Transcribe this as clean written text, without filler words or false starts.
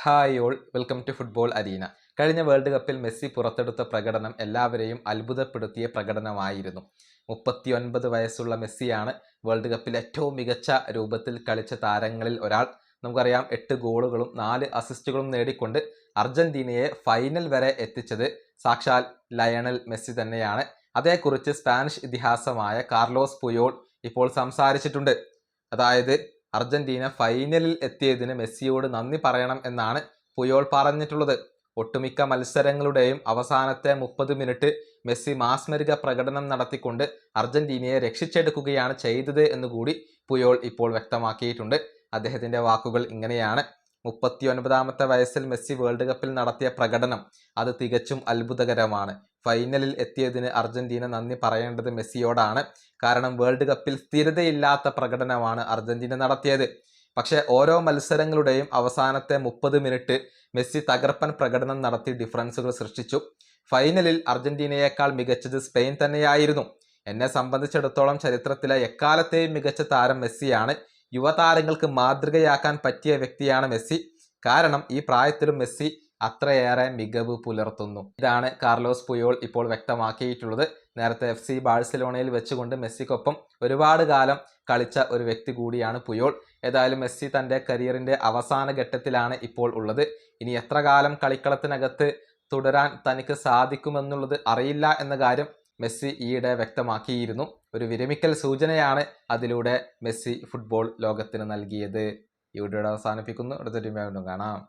Hi all, welcome to football arena. കഴിഞ്ഞ world കപ്പിൽ Messi പുറത്തെടുത്ത പ്രകടനം എല്ലാവരെയും അത്ഭുതപ്പെടുത്തിയ പ്രകടനമായിരുന്നു. 39 വയസ്സുള്ള മെസ്സിയാണ് വേൾഡ് കപ്പിൽ ഏറ്റവും മികച്ച രൂപത്തിൽ കളിച്ച താരങ്ങളിൽ ഒരാൾ. നമുക്കറിയാം, 8 ഗോളുകളും 4 അസിസ്റ്റുകളും നേടിക്കൊണ്ട് അർജന്റീനയെ ഫൈനൽ വരെ എത്തിച്ചത് സാക്ഷാൽ ലയണൽ മെസ്സി തന്നെയാണ്. അതേക്കുറിച്ച് സ്പാനിഷ് ഇതിഹാസമായ കാർലോസ് പുയോൾ ഇപ്പോൾ സംസാരിച്ചിട്ടുണ്ട്. അതായത്, അർജന്റീന ഫൈനലിൽ എത്തിയതിന് മെസ്സിയോട് നന്ദി പറയണം എന്നാണ് പുയോൾ പറഞ്ഞിട്ടുള്ളത്. ഒട്ടുമിക്ക മത്സരങ്ങളുടെയും അവസാനത്തെ 30 മിനിറ്റ് മെസ്സി മാസ്മരിക പ്രകടനം നടത്തിക്കൊണ്ട് അർജന്റീനയെ രക്ഷിച്ചെടുക്കുകയാണ് ചെയ്തത് എന്നുകൂടി പുയോൾ ഇപ്പോൾ വ്യക്തമാക്കിയിട്ടുണ്ട്. അദ്ദേഹത്തിന്റെ വാക്കുകൾ ഇങ്ങനെയാണ്: 39ാമത്തെ വയസ്സിൽ മെസ്സി വേൾഡ് കപ്പിൽ നടത്തിയ പ്രകടനം അത് തികച്ചും അത്ഭുതകരമാണ്. ഫൈനലിൽ എത്തിയതിന് അർജന്റീന നന്ദി പറയേണ്ടത് മെസ്സിയോടാണ്. കാരണം വേൾഡ് കപ്പിൽ സ്ഥിരതയില്ലാത്ത പ്രകടനമാണ് അർജന്റീന നടത്തിയത്. പക്ഷേ ഓരോ മത്സരങ്ങളുടെയും അവസാനത്തെ 30 മിനിറ്റ് മെസ്സി തകർപ്പൻ പ്രകടനം നടത്തി ഡിഫറൻസുകൾ സൃഷ്ടിച്ചു. ഫൈനലിൽ അർജന്റീനയേക്കാൾ മികച്ചത് സ്പെയിൻ തന്നെയായിരുന്നു. എന്നെ സംബന്ധിച്ചിടത്തോളം ചരിത്രത്തിലെ എക്കാലത്തെയും മികച്ച താരം മെസ്സിയാണ്. യുവതാരങ്ങൾക്ക് മാതൃകയാക്കാൻ പറ്റിയ വ്യക്തിയാണ് മെസ്സി. കാരണം ഈ പ്രായത്തിലും മെസ്സി അത്രയേറെ മികവ് പുലർത്തുന്നു. ഇതാണ് കാർലോസ് പുയോൾ ഇപ്പോൾ വ്യക്തമാക്കിയിട്ടുള്ളത്. നേരത്തെ FC ബാഴ്സലോണയിൽ വെച്ചുകൊണ്ട് മെസ്സിക്കൊപ്പം ഒരുപാട് കാലം കളിച്ച ഒരു വ്യക്തി കൂടിയാണ് പുയോൾ. ഏതായാലും മെസ്സി തൻ്റെ കരിയറിൻ്റെ അവസാന ഘട്ടത്തിലാണ് ഇപ്പോൾ ഉള്ളത്. ഇനി എത്ര കാലം കളിക്കളത്തിനകത്ത് തുടരാൻ തനിക്ക് സാധിക്കുമെന്നുള്ളത് അറിയില്ല എന്ന കാര്യം മെസ്സി ഈയിടെ വ്യക്തമാക്കിയിരുന്നു. ഒരു വിരമിക്കൽ സൂചനയാണ് അതിലൂടെ മെസ്സി ഫുട്ബോൾ ലോകത്തിന് നൽകിയത്. ഈ വീഡിയോയുടെ അവസാനിപ്പിക്കുന്നു. അടുത്ത ടീം വീണ്ടും കാണാം.